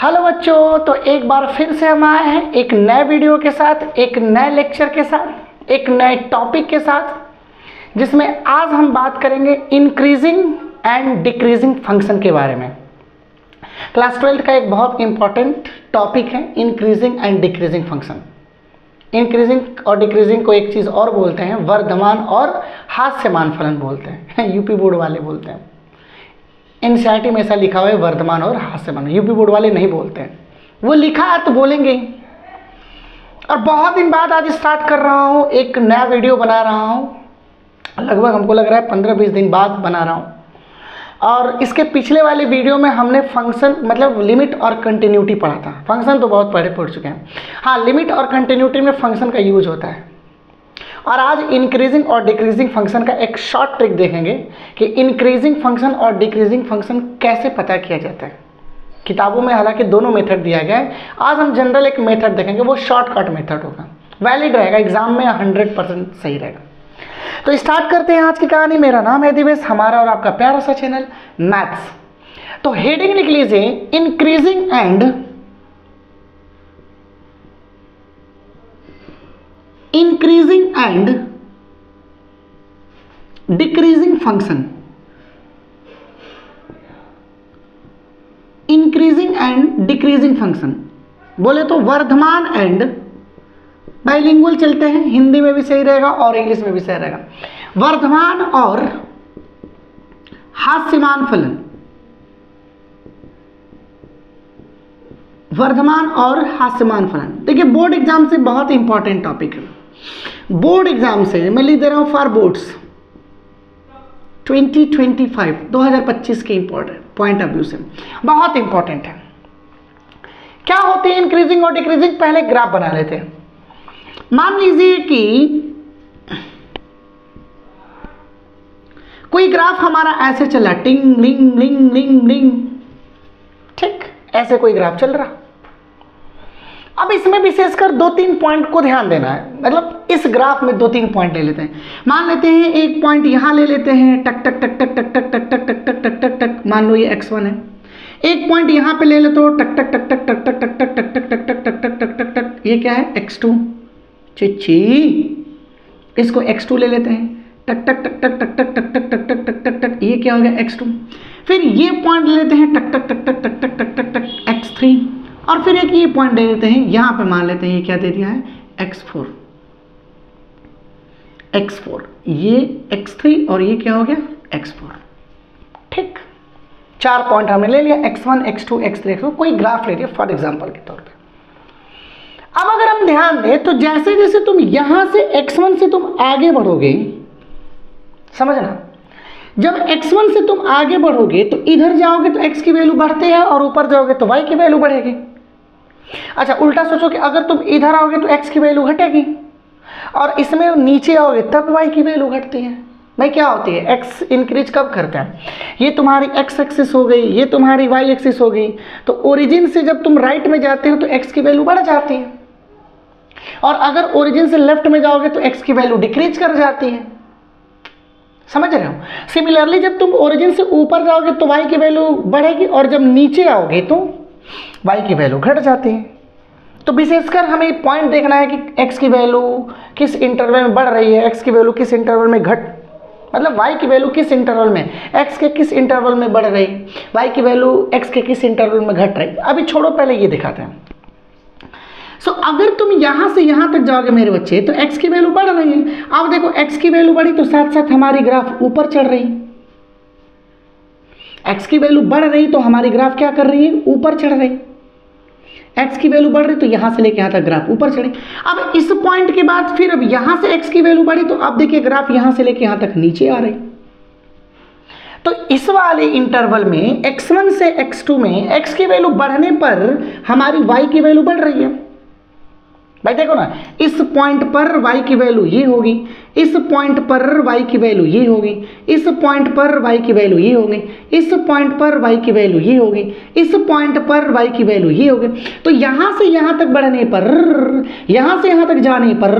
Hello बच्चों, तो एक बार फिर से हम आए हैं एक नए वीडियो के साथ, एक नए लेक्चर के साथ, एक नए टॉपिक के साथ, जिसमें आज हम बात करेंगे इंक्रीजिंग एंड डिक्रीजिंग फंक्शन के बारे में। क्लास 12 का एक बहुत इंपॉर्टेंट टॉपिक है increasing and decreasing function. Increasing और डिक्रीजिंग को एक चीज़ और बोलते हैं, वर्धमान और हास्यमान फलन बोलते हैं। यूपी बोर्ड वाले बोलते हैं। एनसीईआरटी में ऐसा लिखा हुआ है वर्धमान और हास्यमान। यूपी बोर्ड वाले नहीं बोलते हैं, वो लिखा है तो बोलेंगे ही। और बहुत दिन बाद आज स्टार्ट कर रहा हूँ, एक नया वीडियो बना रहा हूँ। लगभग हमको लग रहा है 15-20 दिन बाद बना रहा हूँ। और इसके पिछले वाले वीडियो में हमने फंक्शन मतलब लिमिट और कंटिन्यूटी पढ़ा था। फंक्शन तो बहुत पढ़ चुके हैं, हाँ लिमिट और कंटिन्यूटी में फंक्शन का यूज होता है। और आज इंक्रीजिंग और डिक्रीजिंग फंक्शन का एक शॉर्ट ट्रिक देखेंगे कि इंक्रीजिंग फंक्शन और डिक्रीजिंग फंक्शन कैसे पता किया जाता है। किताबों में हालांकि दोनों मेथड दिया गया है, आज हम जनरल एक मेथड देखेंगे, वो शॉर्टकट मेथड होगा, वैलिड रहेगा, एग्जाम में 100% सही रहेगा। तो स्टार्ट करते हैं आज की कहानी। मेरा नाम है दिवेश, हमारा और आपका प्यारा सा चैनल मैथ्स। तो हेडिंग लिख लीजिए increasing and decreasing function. Increasing and decreasing function बोले तो वर्धमान एंड, बाइलिंगुअल चलते हैं, हिंदी में भी सही रहेगा और इंग्लिश में भी सही रहेगा। वर्धमान और हास्यमान फलन, वर्धमान और हास्यमान फलन। देखिए बोर्ड एग्जाम से बहुत इंपॉर्टेंट टॉपिक है। बोर्ड एग्जाम से मैं लिख दे रहा हूं फॉर बोर्ड्स 2025 के इंपॉर्टेंट पॉइंट ऑफ व्यू से बहुत इंपॉर्टेंट है। क्या होते हैं इंक्रीजिंग और डिक्रीजिंग, पहले ग्राफ बना लेते हैं। मान लीजिए कि कोई ग्राफ हमारा ऐसे चला, टिंग लिंग लिंग लिंग लिंग, ठीक ऐसे कोई ग्राफ चल रहा। अब इसमें विशेषकर 2-3 पॉइंट को ध्यान देना है, मतलब इस ग्राफ में 2-3 पॉइंट ले लेते हैं। मान लेते हैं एक पॉइंट यहां ले लेते हैं, टक टक टक टक टक टक टक टक टक टक टक टक टक, मान लो ये x1 है। एक पॉइंट यहां पे ले लेते हो, टक टक टक टक टक टक टक टक टक टक टक टक टक टक टक टक, ये क्या है x2। चिच्ची, इसको x2 ले लेते हैं, टक टक टक टक टक टक टक टक टक टक टक टक टक, ये क्या हो गया x2। फिर ये पॉइंट ले लेते हैं, टक टक टक टक टक टक टक टक टक x3। और फिर एक ये पॉइंट ले लेते हैं, यहां पे मान लेते हैं ये क्या दे दिया है x4, ये x3 और ये क्या हो गया x4। ठीक, 4 पॉइंट हमने ले लिया, x1 x2 x3 x4, कोई ग्राफ ले लिया फॉर एग्जांपल के तौर पे। अब अगर हम ध्यान दें तो जैसे जैसे तुम यहां से x1 से तुम आगे बढ़ोगे, समझना, जब x1 से तुम आगे बढ़ोगे तो इधर जाओगे तो x की वैल्यू बढ़ती है और ऊपर जाओगे तो y की वैल्यू बढ़ेगी। अच्छा उल्टा सोचो कि अगर तुम इधर आओगे तो x की वैल्यू घटेगी और इसमें नीचे आओगे तब y की वैल्यू घटती है। भाई क्या होती है, x इंक्रीज कब करते हैं, ये तुम्हारी x एक्सिस हो गई, ये तुम्हारी y एक्सिस हो गई, तो ओरिजिन से जब तुम राइट में जाते हो तो x की वैल्यू बढ़ जाती है और अगर ओरिजिन से लेफ्ट में जाओगे तो x की वैल्यू डिक्रीज कर जाती है। समझ रहे हो। सिमिलरली जब तुम ओरिजिन से ऊपर जाओगे तो y की वैल्यू बढ़ेगी और जब नीचे आओगे तो y की वैल्यू घट जाती है। तो विशेषकर हमें पॉइंट देखना है कि x की वैल्यू किस इंटरवल में बढ़ रही है, x की वैल्यू किस इंटरवल में मतलब y की वैल्यू किस इंटरवल में, x के किस इंटरवल में बढ़ रही, y की वैल्यू x के किस इंटरवल में घट रही। अभी छोड़ो, पहले ये दिखाते हैं। सो अगर तुम यहां से यहां तक जाओगे मेरे बच्चे तो x की वैल्यू बढ़ रही है। अब देखो x की वैल्यू बढ़ी तो साथ साथ हमारी ग्राफ ऊपर चढ़ रही। x की वैल्यू बढ़ रही तो हमारी ग्राफ क्या कर रही है, ऊपर चढ़ रही। x की वैल्यू बढ़ रही तो यहां से लेके यहां तक ग्राफ ऊपर चढ़ी। अब इस पॉइंट के बाद फिर अब यहां से x की वैल्यू बढ़ी तो अब देखिए ग्राफ यहां से लेके यहां तक नीचे आ रही। तो इस वाले इंटरवल में x1 से x2 में x की वैल्यू बढ़ने पर हमारी y की वैल्यू बढ़ रही है। भाई देखो ना, इस पॉइंट पर y की वैल्यू ये होगी, इस पॉइंट पर y की वैल्यू ये होगी, इस पॉइंट पर y की वैल्यू ये होगी, इस पॉइंट पर y की वैल्यू ये होगी, इस पॉइंट पर y की वैल्यू ये होगी। तो यहां से यहां तक बढ़ने पर, यहां से यहां तक जाने पर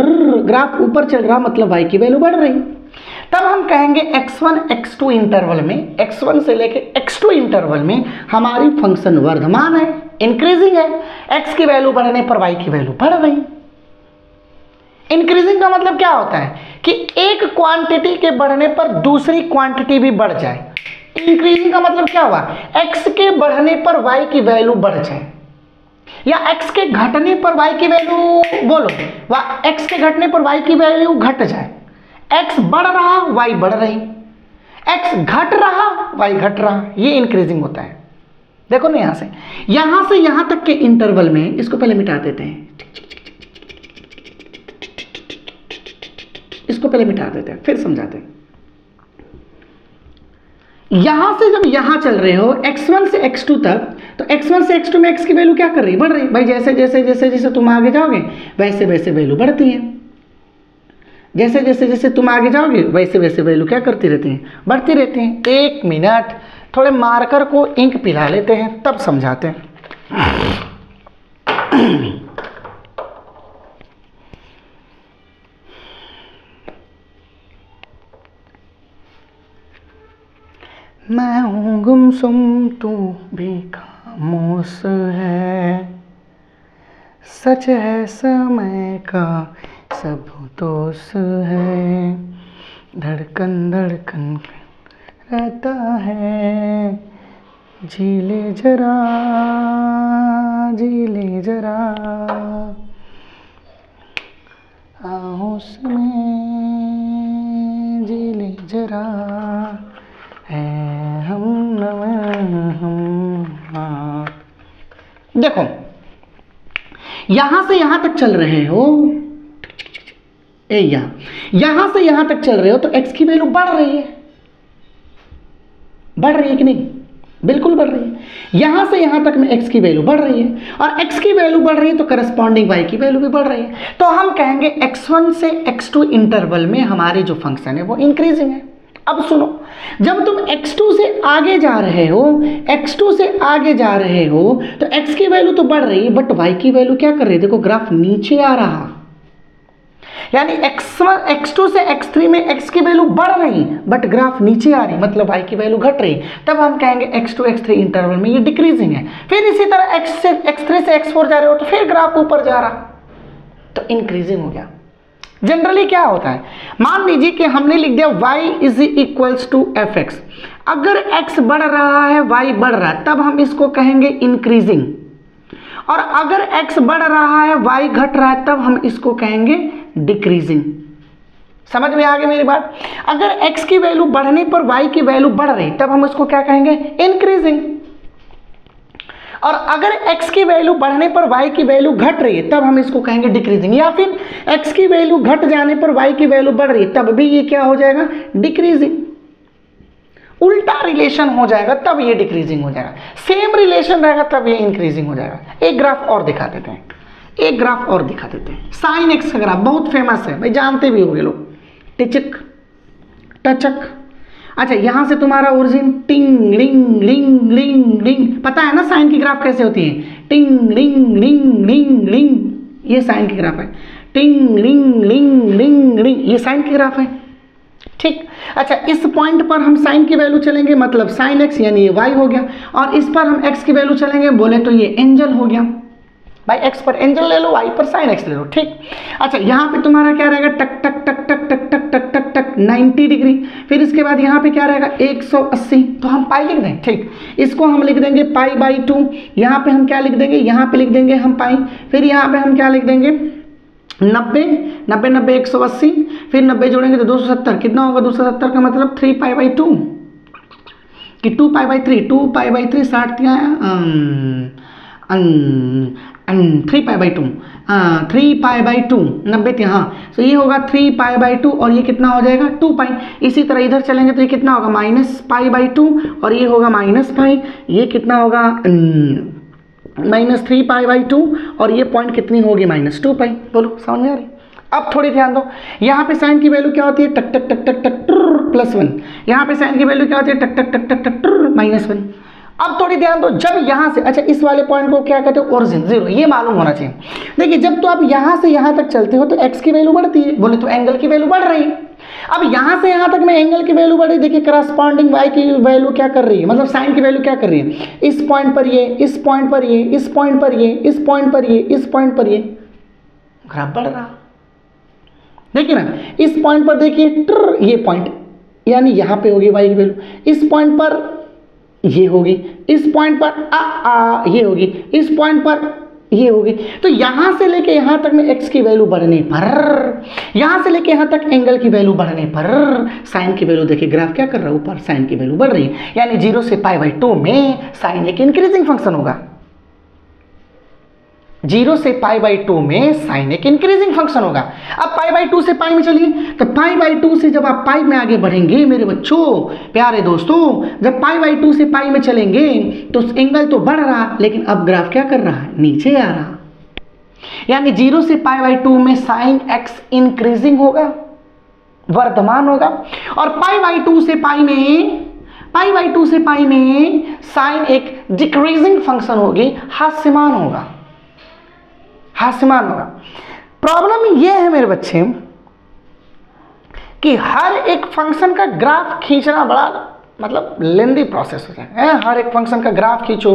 ग्राफ ऊपर चल रहा, मतलब y की वैल्यू बढ़ रही। तब हम कहेंगे x1 x2 इंटरवल में, x1 से लेके x2 इंटरवल में हमारी फंक्शन वर्धमान है। इंक्रीजिंग है, x की वैल्यू बढ़ने पर y की वैल्यू बढ़ रही। इंक्रीजिंग का मतलब क्या होता है कि एक क्वांटिटी के बढ़ने पर दूसरी क्वांटिटी भी बढ़ जाए। इंक्रीजिंग का मतलब क्या हुआ, x के बढ़ने पर y की वैल्यू बढ़ जाए, या x के घटने पर y की वैल्यू, बोलो x के घटने पर y की वैल्यू घट जाए। x बढ़ रहा, y बढ़ रही, x घट रहा, y घट रहा, ये इंक्रीजिंग होता है। देखो ना, यहां से यहां तक के इंटरवल में, इसको पहले मिटा देते हैं, इसको पहले मिटा देते हैं फिर समझाते हैं। यहां से जब यहां चल रहे हो x1 से x2 तक, तो x1 से x2 में x की वैल्यू क्या कर रही है, बढ़ रही। भाई जैसे जैसे जैसे जैसे तुम आगे जाओगे वैसे वैसे वैल्यू बढ़ती है, जैसे जैसे जैसे तुम आगे जाओगे वैसे वैसे वैल्यू क्या करती रहती है, बढ़ती रहती है। 1 मिनट, थोड़े मार्कर को इंक पिला लेते हैं तब समझाते हैं। मैं हूँ गुमसुम तू भी खामोश है, सच है समय का सब दोष है, धड़कन धड़कन रहता है, जी ले जरा, जी ले जरा, होश में जी ले जरा, है हम देखो यहां से यहां तक चल रहे हो, यहां से यहां तक चल रहे हो तो x की वैल्यू बढ़ रही है, बढ़ रही है कि नहीं, बिल्कुल बढ़ रही है। यहां से यहां तक में x की वैल्यू बढ़ रही है, और x की वैल्यू बढ़ रही है तो करस्पॉन्डिंग y की वैल्यू भी बढ़ रही है। तो हम कहेंगे x1 से x2 इंटरवल में हमारी जो फंक्शन है वो इंक्रीजिंग है। अब सुनो, जब तुम x2 से आगे जा रहे हो, x2 से आगे जा रहे हो तो x की वैल्यू तो बढ़ रही है, बट y की वैल्यू क्या कर रही है, देखो ग्राफ नीचे आ रहा, यानी x2 से x3 में x की वैल्यू बढ़ रही बट ग्राफ नीचे आ रही, मतलब y की वैल्यू घट रही। तब हम कहेंगे x2 x3 इंटरवल में ये डिक्रीजिंग है। फिर इसी तरह x3 से x4 जा रहे हो तो फिर ग्राफ ऊपर जा रहा, तो इंक्रीजिंग हो गया। जनरली क्या होता है, मान लीजिए कि हमने लिख दिया y is equals to fx, अगर x बढ़ रहा है y बढ़ रहा है तब हम इसको कहेंगे इंक्रीजिंग, और अगर x बढ़ रहा है y घट रहा है तब हम इसको कहेंगे डिक्रीजिंग। समझ में आ गई मेरी बात। अगर x की वैल्यू बढ़ने पर y की वैल्यू बढ़ रही तब हम इसको क्या कहेंगे, इंक्रीजिंग, और अगर x की वैल्यू बढ़ने पर y की वैल्यू घट रही है तब हम इसको कहेंगे डिक्रीजिंग, या फिर x की वैल्यू घट जाने पर y की वैल्यू बढ़ रही है तब भी ये क्या हो जाएगा, डिक्रीजिंग। उल्टा रिलेशन हो जाएगा तब ये डिक्रीजिंग हो जाएगा, सेम रिलेशन रहेगा तब ये इंक्रीजिंग हो जाएगा। एक ग्राफ और दिखा देते हैं, एक ग्राफ और दिखा देते हैं। साइन एक्स का ग्राफ बहुत फेमस है भाई, जानते भी होंगे लोग, टिचक टचक। अच्छा, यहां से तुम्हारा ओरिजिन टिंग लिंग लिंग लिंग लिंग, पता है ना साइन की ग्राफ कैसे होती है, टिंग लिंग लिंग लिंग लिंग, ये साइन की ग्राफ है। टिंग लिंग लिंग लिंग लिंग, ये साइन की ग्राफ है, ठीक। अच्छा, इस पॉइंट पर हम साइन की वैल्यू चलेंगे, मतलब साइन एक्स यानी ये वाई हो गया, और इस पर हम एक्स की वैल्यू चलेंगे, बोले तो ये एंजल हो गया। भाई एक्स पर एंजल ले लो, वाई पर साइन एक्स ले लो, ठीक। अच्छा, यहाँ पे तुम्हारा क्या रहेगा, टक टक टक टक टक टक टक टक टक 90 डिग्री। फिर इसके बाद यहाँ पे क्या रहेगा, 180, तो हम पाई लिख दें, ठीक। इसको हम लिख देंगे पाई बाई 2। यहाँ पे हम क्या लिख देंगे, यहाँ पे लिख देंगे हम पाई। फिर यहाँ पे हम क्या लिख देंगे, 90 90 90 180, फिर 90 जोड़ेंगे तो 270, कितना होगा 270 का मतलब 3 पाई बाई 2 कि 2 पाई बाई 3, 2 पाई बाई 3 60 क्या है, 3 पाई बाई 2, 3 पाई बाई 2 90, हाँ, तो ये होगा 3 पाई बाई 2, और ये कितना हो जाएगा 2 पाई। इसी तरह इधर चलेंगे तो ये कितना होगा माइनस पाई बाई 2, और ये होगा माइनस पाई, ये कितना होगा माइनस 3 पाई बाई 2, और ये पॉइंट कितनी होगी -2 पाई। बोलो समझ में आ रही। अब थोड़ी ध्यान दो, यहाँ पे साइन की वैल्यू क्या होती है, टक टक टक टक टक +1, यहाँ पे साइन की वैल्यू क्या होती है, टक टक टक टक टक -1। अब थोड़ी ध्यान दो, जब यहाँ से, अच्छा इस वाले पॉइंट को क्या कहते हैं, ओरिजिन 0, ये मालूम होना चाहिए। देखिए जब तो आप यहाँ से यहाँ तक चलते हो तो x की वैल्यू बढ़ती है, बोले तो एंगल की वैल्यू बढ़ रही है, अब यहां से यहां तक में एंगल की वैल्यू बढ़ी, देखिए करस्पॉन्डिंग y की वैल्यू क्या कर रही है, मतलब साइन की वैल्यू क्या कर रही है, इस पॉइंट पर ये, इस पॉइंट पर ये, इस पॉइंट पर ये, इस पॉइंट पर ये, इस पॉइंट पर ये, ग्राफ बढ़ रहा। देखिए ना, इस पॉइंट पर देखिए ये पॉइंट, यानी यहां पे होगी y की वैल्यू, इस पॉइंट पर ये होगी, इस पॉइंट पर ये होगी, इस पॉइंट पर ये होगी। तो यहां से लेके यहां तक में x की वैल्यू बढ़ने पर, यहां से लेके यहां तक एंगल की वैल्यू बढ़ने पर साइन की वैल्यू देखिए ग्राफ क्या कर रहा है, ऊपर साइन की वैल्यू बढ़ रही है, यानी 0 से π/2 में साइन एक इंक्रीजिंग फंक्शन होगा। 0 से π/2 में साइन एक इंक्रीजिंग फंक्शन होगा। अब π/2 से पाई में चलिए, तो π/2 से जब आप पाई में आगे बढ़ेंगे मेरे बच्चों, प्यारे दोस्तों, जब π/2 से पाई में चलेंगे तो एंगल तो बढ़ रहा, लेकिन अब ग्राफ क्या कर रहा है, नीचे आ रहा, यानी 0 से π/2 में साइन x इंक्रीजिंग होगा, वर्धमान होगा, और π/2 से पाई में साइन एक डिक्रीजिंग फंक्शन होगी, हास्यमान होगा, हास्यमान होगा। प्रॉब्लम यह है मेरे बच्चे कि हर एक फंक्शन का ग्राफ खींचना बड़ा मतलब लेंदी प्रोसेस हो जाए। हर एक फंक्शन का ग्राफ खींचो,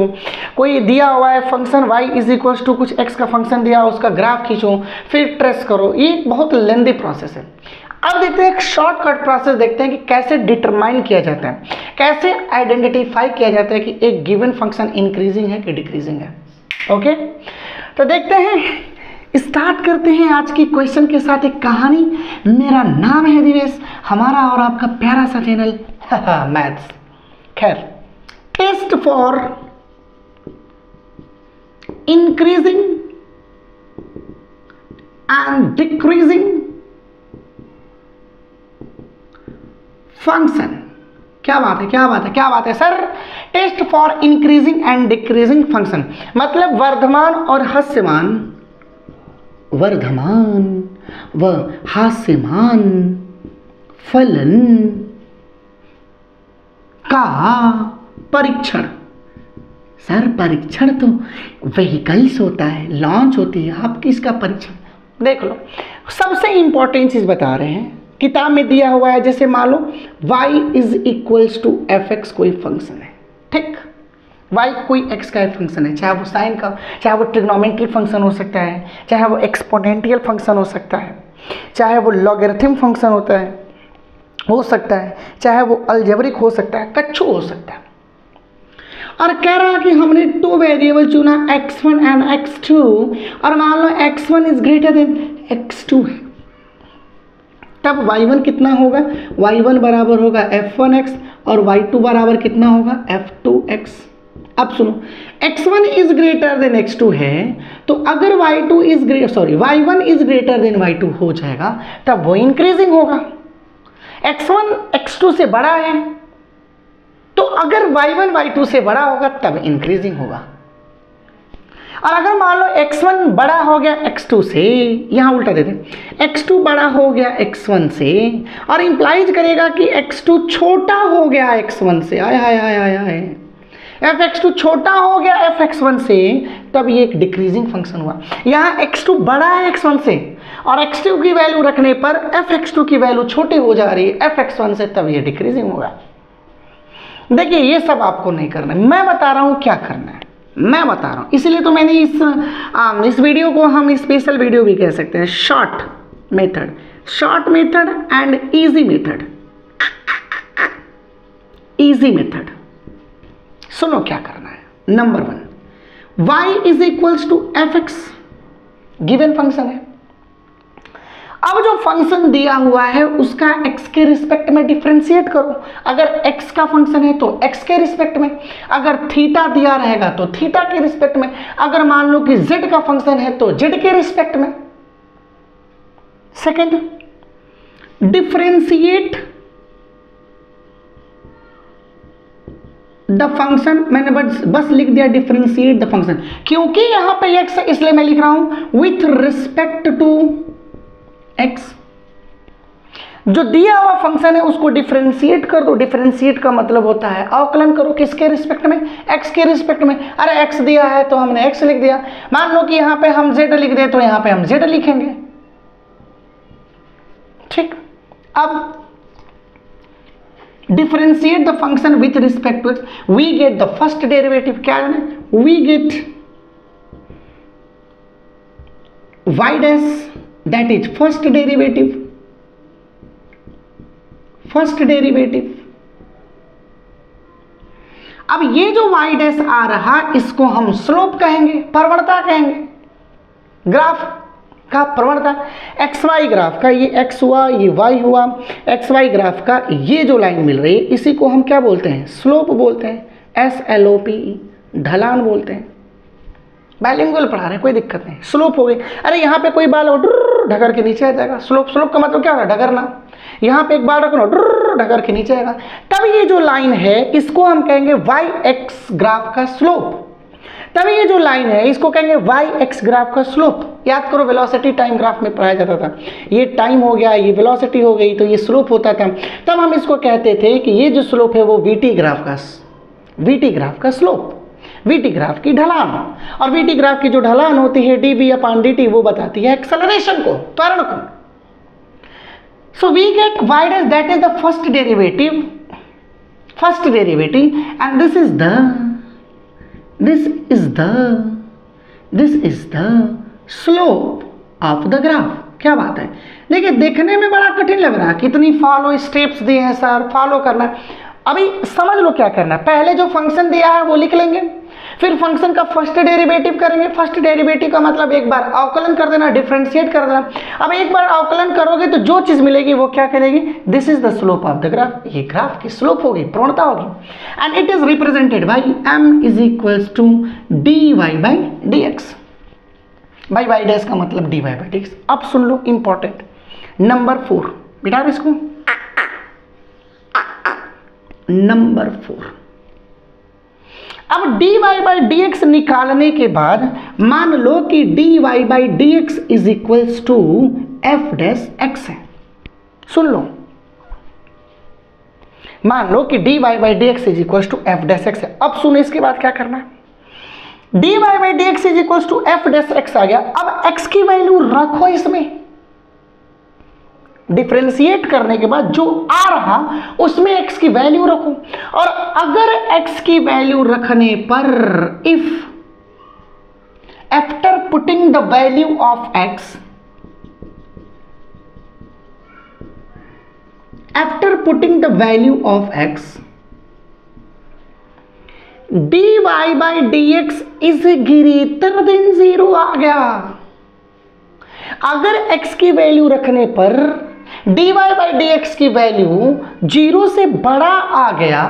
कोई दिया हुआ है function y is equal to कुछ x का फंक्शन दिया, उसका ग्राफ खींचो, फिर ट्रेस करो, ये बहुत लेंदी प्रोसेस है। अब देखते हैं एक शॉर्टकट प्रोसेस, देखते हैं कि कैसे डिटरमाइन किया जाता है, कैसे आइडेंटिफाई किया जाता है कि एक गिवन फंक्शन इंक्रीजिंग है कि डिक्रीजिंग है। ओके, तो देखते हैं, स्टार्ट करते हैं आज की क्वेश्चन के साथ एक कहानी। मेरा नाम है दिवेश, हमारा और आपका प्यारा सा चैनल मैथ्स। खैर, test for increasing and decreasing function. क्या बात है, क्या बात है, क्या बात है sir. Test for increasing and decreasing function मतलब वर्धमान और हास्यमान, वर्धमान व हास्यमान फलन का परीक्षण। सर परीक्षण तो व्हीकल्स होता है, लॉन्च होती है, आप किसका परीक्षण। देख लो, सबसे इंपॉर्टेंट चीज बता रहे हैं, किताब में दिया हुआ है, जैसे मान लो y is equals to fx कोई फंक्शन है, ठीक, y कोई x का फंक्शन है, चाहे वो साइन का, चाहे वो ट्रिग्नोमेट्री फंक्शन हो सकता है, चाहे वो एक्सपोनेंशियल फंक्शन हो सकता है, चाहे वो लॉगरिथम फंक्शन होता है, हो सकता है, चाहे वो अलजेब्रिक हो सकता है, कच्छू हो सकता है। और कह रहा कि हमने 2 वेरिएबल चुना x1 एंड x2, और मान लो x1 is greater than x2 है, तब y1 कितना होगा, y1 बराबर होगा f1x और y2 बराबर कितना होगा f2x। अब सुनो, x1 is greater than x2 है, तो अगर y1 is greater than y2 हो जाएगा तब वो इंक्रीजिंग होगा। x1 x2 से बड़ा है, तो अगर y1 y2 से बड़ा होगा तब इंक्रीजिंग होगा। और अगर मान लो x1 बड़ा हो गया x2 से, यहां उल्टा दे दें, x2 बड़ा हो गया x1 से, और इंप्लाइज करेगा कि x2 छोटा हो गया x1 से, आय हाय हाय हाय हाय, fx2 छोटा हो गया fx1 से, तब ये एक डिक्रीजिंग फंक्शन हुआ। यहाँ x2 बड़ा है x1 से, और x2 की वैल्यू रखने पर fx2 की वैल्यू छोटी हो जा रही है fx1 से, तब ये डिक्रीजिंग होगा। देखिए ये सब आपको नहीं करना है, मैं बता रहा हूँ क्या करना है, मैं बता रहा हूँ, इसलिए तो मैंने इस वीडियो को हम स्पेशल वीडियो भी कह सकते हैं, short method and easy method. Easy method सुनो क्या करना है। Number 1, y is equals to fx, given function है। अब जो फंक्शन दिया हुआ है उसका x के रिस्पेक्ट में डिफरेंशिएट करो। अगर x का फंक्शन है तो x के रिस्पेक्ट में, अगर थीटा दिया रहेगा तो थीटा के रिस्पेक्ट में, अगर मान लो कि z का फंक्शन है तो z के रिस्पेक्ट में। सेकंड, डिफरेंशिएट द फंक्शन, मैंने बस लिख दिया डिफरेंशिएट द फंक्शन, क्योंकि यहां पे x है इसलिए मैं लिख रहा हूं विथ रिस्पेक्ट टू x। जो दिया हुआ फंक्शन है उसको डिफरेंशिएट कर दो। डिफरेंशिएट का मतलब होता है अवकलन करो, किसके रिस्पेक्ट में, x के रिस्पेक्ट में। अरे x दिया है तो हमने x लिख दिया, मान लो कि यहां पे हम z लिख दे तो यहां पे हम z लिखेंगे, ठीक। अब differentiate the function with respect to X, we get the first derivative, क्या है, we get y dash, that is first derivative, अब ये जो y dash आ रहा इसको हम स्लोप कहेंगे, प्रवणता कहेंगे, ग्राफ का प्रवणता। xy ग्राफ का ये x हुआ, ये y हुआ, xy ग्राफ का ये जो लाइन मिल रही है इसी को हम क्या बोलते हैं, स्लोप बोलते हैं, SLOPE, ढलान बोलते हैं। बाइलिंगुअल पढ़ा रहे हैं, कोई दिक्कत नहीं। स्लोप हो गई, अरे यहाँ पे कोई बाल हो ढकर के नीचे आ जाएगा, स्लोप, स्लोप का मतलब क्या होगा, ढकरना। यहाँ पे एक बाल रखो ढकर के नीचे आएगा, तब ये जो लाइन है इसको हम कहेंगे y-x ग्राफ का स्लोप। तब ये जो लाइन है इसको कहेंगे y-x ग्राफ का स्लोप। याद करो वेलोसिटी टाइम ग्राफ में पढ़ाया जाता था, ये टाइम हो गया, ये वेलोसिटी हो गई, तो ये स्लोप होता था। तब हम इसको कहते थे कि ये जो स्लोप है वो VT ग्राफ का स्लोप, VT ग्राफ की ढलान। और VT ग्राफ की जो ढलान होती है dv/dt वो बताती है एक्सेलरेशन को, त्वरण को। So we get y dash, that is the first derivative, and this is the slope of the graph। क्या बात है, देखिए देखने में बड़ा कठिन लग रहा है, कितनी फॉलो स्टेप्स दिए हैं सर, फॉलो करना। अभी समझ लो क्या करना है, पहले जो फंक्शन दिया है वो लिख लेंगे, फिर फंक्शन का फर्स्ट डेरिवेटिव करेंगे। फर्स्ट डेरिवेटिव का मतलब एक बार अवकलन कर देना, डिफरेंशिएट कर देना। अब एक बार अवकलन करोगे तो जो चीज मिलेगी वो क्या करेगी, this is the slope of the graph, ये ग्राफ की स्लोप होगी, प्रवणता होगी। And it is represented by m is equals to dy/dx। By y dash का मतलब dy/dx। अब सुन लो इंपॉर्टेंट नंबर 4, बिठा दो इसको, नंबर 4। अब dy/dx निकालने के बाद मान लो कि dy/dx is equals to f'(x) है। सुन लो, मान लो कि dy/dx is equals to f'(x) है। अब सुनो इसके बाद क्या करना है, dy/dx is equals to f'(x) आ गया। अब x की वैल्यू रखो इसमें, डिफरेंशिएट करने के बाद जो आ रहा उसमें x की वैल्यू रखो। और अगर x की वैल्यू रखने पर if after putting the value of x, after putting the value of x, dy/dx is greater than 0 आ गया। अगर x की वैल्यू रखने पर dy/dx की वैल्यू 0 से बड़ा आ गया,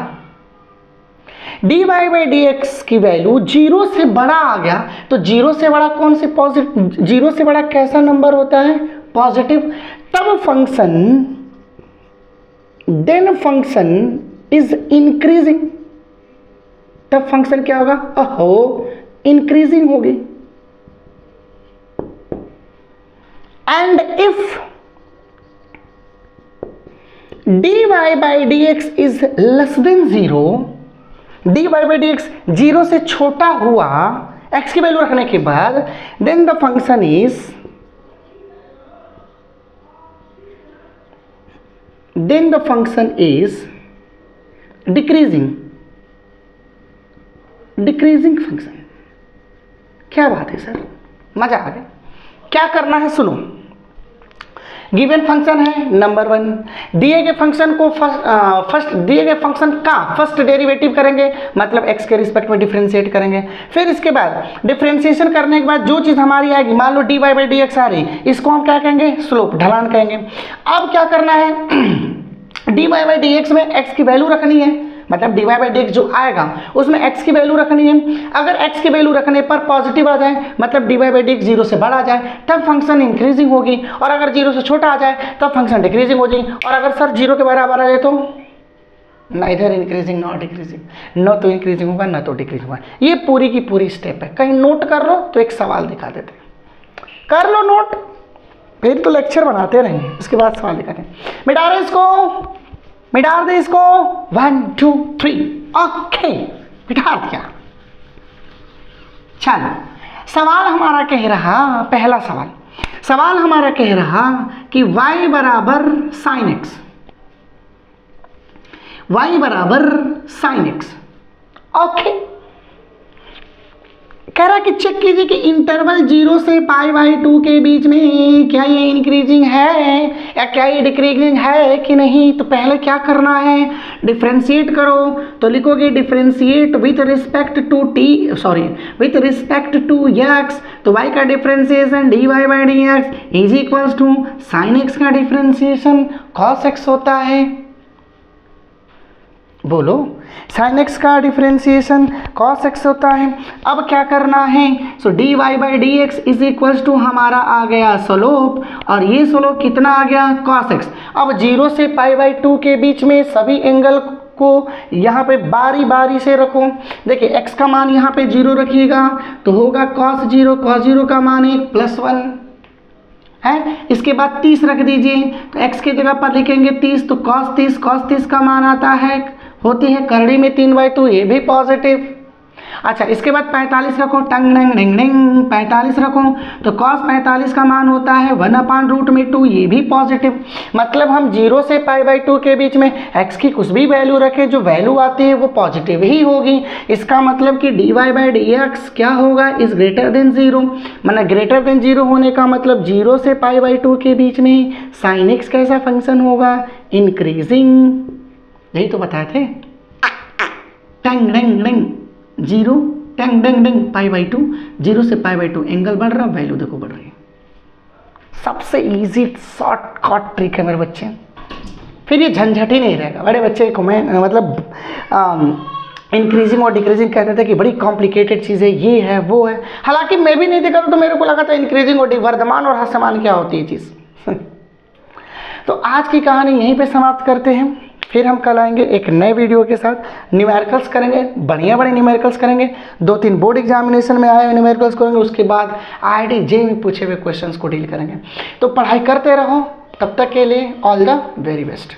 dy/dx की वैल्यू 0 से बड़ा आ गया, तो 0 से बड़ा कौन से पॉजिटिव, 0 से बड़ा कैसा नंबर होता है, पॉजिटिव। तब function, then function is increasing, तब फंक्शन क्या होगा, ओहो इंक्रीजिंग होगी। And if dy/dx is less than 0, dy/dx 0 से छोटा हुआ x की वैल्यू रखने के बाद, then the function is decreasing function. क्या बात है सर, मजा आ गया। क्या करना है सुनो, गिवन फंक्शन है नंबर 1, दिए गए फंक्शन को दिए गए फंक्शन का फर्स्ट डेरिवेटिव करेंगे, मतलब x के रिस्पेक्ट में डिफरेंशिएट करेंगे। फिर इसके बाद डिफरेंशिएशन करने के बाद जो चीज़ हमारी आएगी, मान लो dy/dx आ रही, इसको हम क्या कहेंगे, स्लोप, ढलान कहेंगे। अब क्या करना है, dy/dx में x की वैल्यू रखनी है, मतलब dy/dx जो आएगा उसमें x की वैल्यू रखनी है। अगर x की वैल्यू रखने पर पॉजिटिव आ जाए, मतलब dy/dx 0 से बड़ा आ जाए, तब फंक्शन इंक्रीजिंग होगी। और अगर 0 से छोटा आ जाए तब फंक्शन डिक्रीजिंग हो जाएगी। और अगर सर 0 के बराबर आ जाए तो नाइदर इंक्रीजिंग नॉट डिक्रीजिंग, न तो इंक्रीजिंग होगा न तो डिक्रीजिंग होगा। ये पूरी की पूरी स्टेप है, कहीं नोट कर लो तो एक सवाल दिखा देते हैं, कर लो नोट, फिर तो लेक्चर बनाते रहेंगे, उसके बाद सवाल दिखाते हैं। मिटा रहे इसको, मिटा दे इसको, 1 2 3, ओके मिटा दिया। चलो सवाल हमारा कह रहा, पहला सवाल हमारा कह रहा कि y बराबर साइन एक्स, y बराबर साइन एक्स। ओके, कह रहा कि चेक कीजिए कि इंटरवल 0 से π/2 के बीच में क्या ये इंक्रीजिंग है या क्या ये डिक्रीजिंग है कि नहीं। तो पहले क्या करना है, डिफ्रेंशिएट करो। तो लिखोगे differentiate with respect to with respect to x। तो y का differentiation dy/dx is equals to sine x का डिफ्रेंशिएशन cos x होता है। बोलो, साइन एक्स का डिफ्रेंशिएशन cos x होता है। अब क्या करना है, सो dy/dx इज इक्वल्स टू हमारा आ गया स्लोप, और ये स्लोप कितना आ गया cos x। अब 0 से π/2 के बीच में सभी एंगल को यहाँ पे बारी बारी से रखो। देखिए x का मान यहाँ पे 0 रखिएगा तो होगा cos 0 का मान 1 +1 है। इसके बाद 30 रख दीजिए, तो x की जगह पर लिखेंगे 30, तो cos 30 का मान आता है, होती है करड़ी में 3/2, ये भी पॉजिटिव। अच्छा, इसके बाद 45 रखो, टंग डंग डिंग डिंग 45 रखो, तो cos 45 का मान होता है 1/√2, ये भी पॉजिटिव। मतलब हम 0 से π/2 के बीच में x की कुछ भी वैल्यू रखें, जो वैल्यू आती है वो पॉजिटिव ही होगी। इसका मतलब कि dy/dx क्या होगा, इज ग्रेटर देन 0। मतलब ग्रेटर देन 0 होने का मतलब 0 से π/2 के बीच में साइन x कैसा फंक्शन होगा, इंक्रीजिंग। यही तो बताए थे, टंग डंग डिंग 0 टंग डंग डिंग π/2, 0 से π/2 एंगल बढ़ रहा, वैल्यू देखो बढ़ रही है। सबसे इजी शॉर्टकट ट्रिक है मेरे बच्चे, फिर ये झंझट ही नहीं रहेगा। बड़े बच्चे को मैं मतलब इंक्रीजिंग और डिक्रीजिंग कहते थे कि बड़ी कॉम्प्लिकेटेड चीज़ है, ये है वो है। हालांकि मैं भी नहीं देखा था, तो मेरे को लगा था इंक्रीजिंग और वर्धमान और ह्रासमान क्या होती है चीज़। तो आज की कहानी यहीं पे समाप्त करते हैं, फिर हम कल आएंगे एक नए वीडियो के साथ। न्यूमेरिकल्स करेंगे, बढ़िया बड़े न्यूमेरिकल्स करेंगे, 2-3 बोर्ड एग्जामिनेशन में आए हुए न्यूमेरिकल्स करेंगे, उसके बाद IIT JEE में पूछे हुए क्वेश्चंस को डील करेंगे। तो पढ़ाई करते रहो, तब तक के लिए ऑल द वेरी बेस्ट।